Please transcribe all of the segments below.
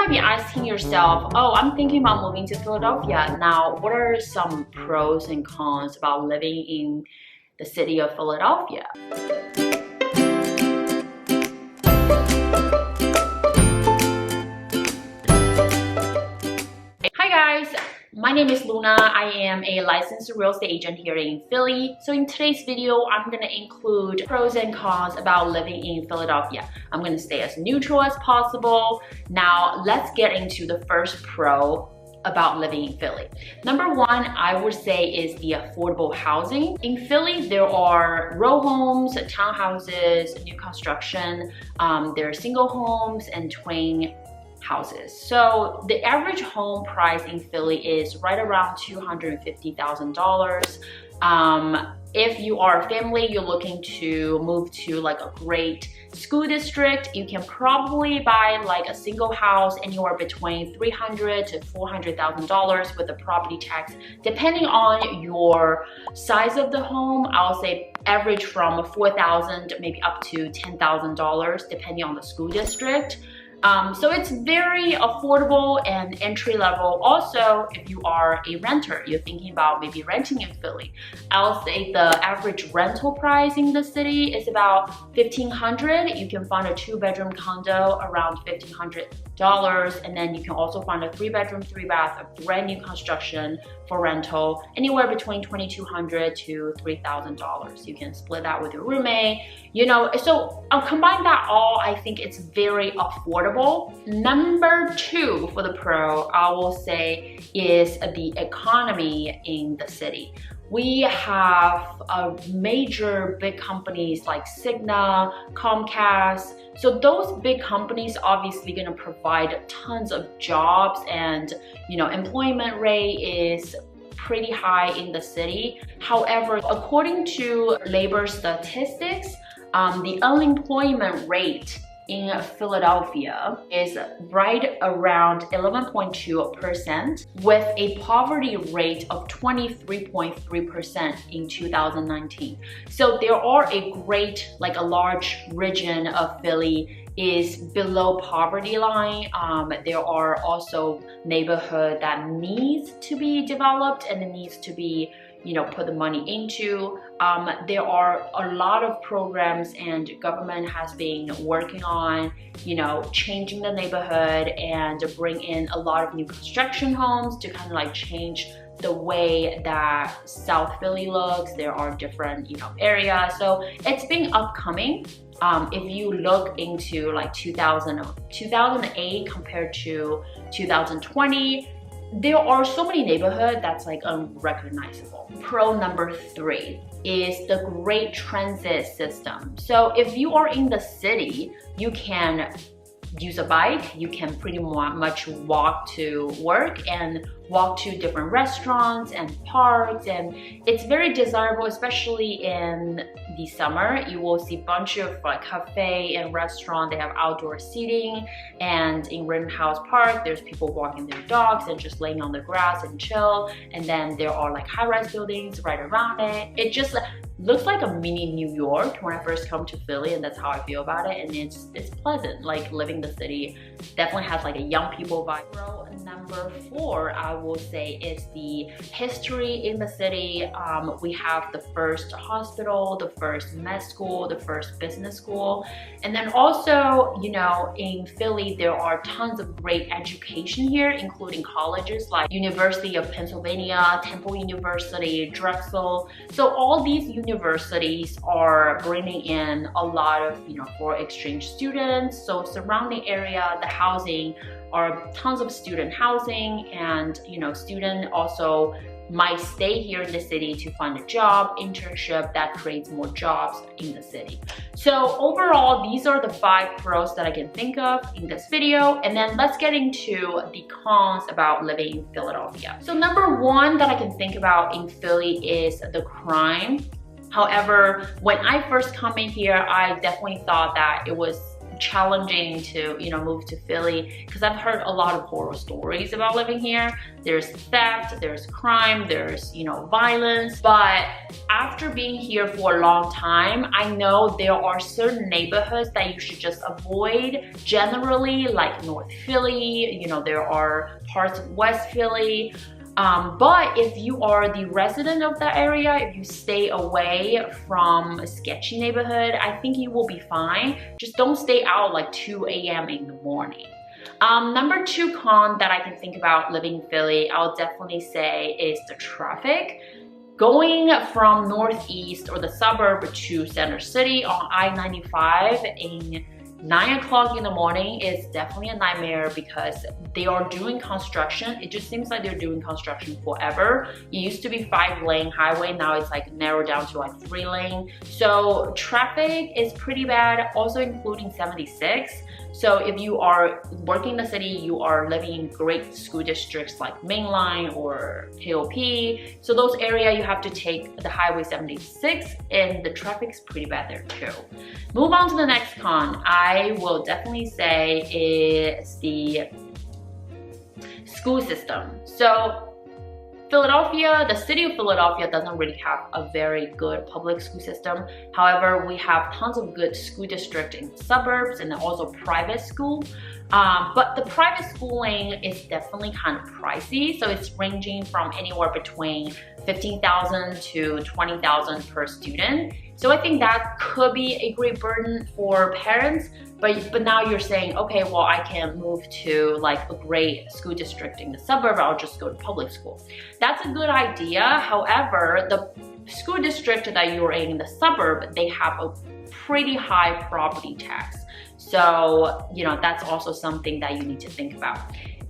might be asking yourself, oh, I'm thinking about moving to Philadelphia. Now, what are some pros and cons about living in the city of Philadelphia? Hi guys, my name is Luna. I am a licensed real estate agent here in Philly. So in today's video, I'm going to include pros and cons about living in Philadelphia. I'm going to stay as neutral as possible. Now, let's get into the first pro about living in Philly. Number one, I would say, is the affordable housing. In Philly, there are row homes, townhouses, new construction. There are single homes and twin houses. So the average home price in Philly is right around $250,000. If you are a family, you're looking to move to like a great school district, you can probably buy like a single house anywhere between $300,000 to $400,000 with the property tax. Depending on your size of the home, I'll say average from $4,000 maybe up to $10,000 depending on the school district. So it's very affordable and entry level. Also, if you are a renter, you're thinking about maybe renting in Philly, I'll say the average rental price in the city is about $1,500. You can find a 2-bedroom condo around $1,500, and then you can also find a 3-bedroom, 3-bath, a brand new construction for rental anywhere between $2,200 to $3,000. You can split that with your roommate, you know. So I'll combine that all. I think it's very affordable. Number two for the pro, I will say, is the economy in the city. We have major big companies like Cigna, Comcast. So those big companies obviously going to provide tons of jobs, and you know, employment rate is pretty high in the city. However, according to labor statistics, the unemployment rate in Philadelphia is right around 11.2% with a poverty rate of 23.3% in 2019. So there are a large region of Philly is below poverty line. There are also neighborhood that needs to be developed and it needs to be, you know, put the money into. There are a lot of programs and government has been working on, you know, changing the neighborhood and bring in a lot of new construction homes to kind of like change the way that South Philly looks. There are different, you know, areas. So it's been upcoming. If you look into like 2008 compared to 2020, there are so many neighborhoods that's like unrecognizable. Pro number three is the great transit system. So if you are in the city, you can use a bike, you can pretty much walk to work and walk to different restaurants and parks, and it's very desirable, especially in the summer. You will see a bunch of like cafe and restaurant. They have outdoor seating, and in Rittenhouse Park there's people walking their dogs and just laying on the grass and chill, and then there are like high-rise buildings right around it. It just looks like a mini New York when I first come to Philly, and that's how I feel about it, and it's pleasant. Like living the city definitely has like a young people vibe. Pro number four, I will say, is the history in the city. We have the first hospital, the first med school, the first business school, and then also, you know, in Philly there are tons of great education here, including colleges like University of Pennsylvania, Temple University, Drexel. So all these universities are bringing in a lot of, you know, foreign exchange students. So surrounding area, the housing are tons of student housing, and you know, student also might stay here in the city to find a job, internship that creates more jobs in the city. So overall, these are the 5 pros that I can think of in this video, and then let's get into the cons about living in Philadelphia. So number one that I can think about in Philly is the crime. However, when I first come in here, I definitely thought that it was challenging to, you know, move to Philly because I've heard a lot of horror stories about living here. There's theft, there's crime, there's, you know, violence. But after being here for a long time, I know there are certain neighborhoods that you should just avoid. Generally, like North Philly, you know, there are parts of West Philly. But if you are the resident of that area, if you stay away from a sketchy neighborhood, I think you will be fine. Just don't stay out like 2 a.m. in the morning. Number 2 con that I can think about living in Philly, I'll definitely say is the traffic. Going from Northeast or the suburb to Center City on I-95 in 9 o'clock in the morning is definitely a nightmare because they are doing construction. It just seems like they're doing construction forever. It used to be 5-lane highway, now it's like narrowed down to like 3-lane. So traffic is pretty bad, also including 76. So if you are working in the city, you are living in great school districts like Mainline or KOP. So those areas you have to take the Highway 76 and the traffic's pretty bad there too. Move on to the next con. I will definitely say is the school system. So Philadelphia, the city of Philadelphia doesn't really have a very good public school system. However, we have tons of good school districts in the suburbs and also private school. But the private schooling is definitely kind of pricey. So it's ranging from anywhere between $15,000 to $20,000 per student. So I think that could be a great burden for parents. But now you're saying, okay, well, I can move to like a great school district in the suburb. I'll just go to public school. That's a good idea. However, the school district that you're in the suburb, they have a pretty high property tax. So, you know, that's also something that you need to think about.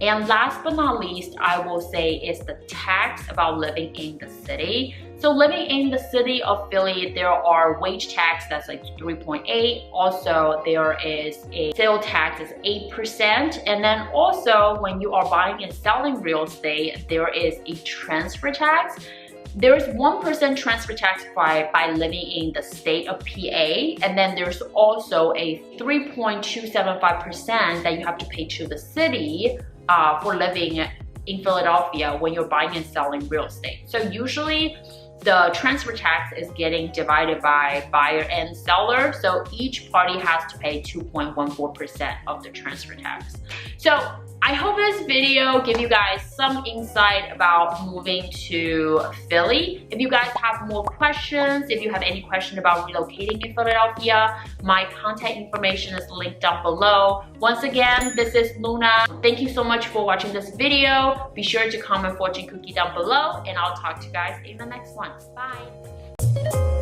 And last but not least, I will say is the tax about living in the city. So living in the city of Philly, there are wage tax that's like 3.8. Also, there is a sales tax is 8%. And then also when you are buying and selling real estate, there is a transfer tax. There is 1% transfer tax by living in the state of PA, and then there's also a 3.275% that you have to pay to the city for living in Philadelphia when you're buying and selling real estate. So usually the transfer tax is getting divided by buyer and seller, so each party has to pay 2.14% of the transfer tax. So I hope this video gave you guys some insight about moving to Philly. If you guys have more questions, if you have any question about relocating in Philadelphia, my contact information is linked down below. Once again, this is Luna. Thank you so much for watching this video. Be sure to comment fortune cookie down below, and I'll talk to you guys in the next one. Bye.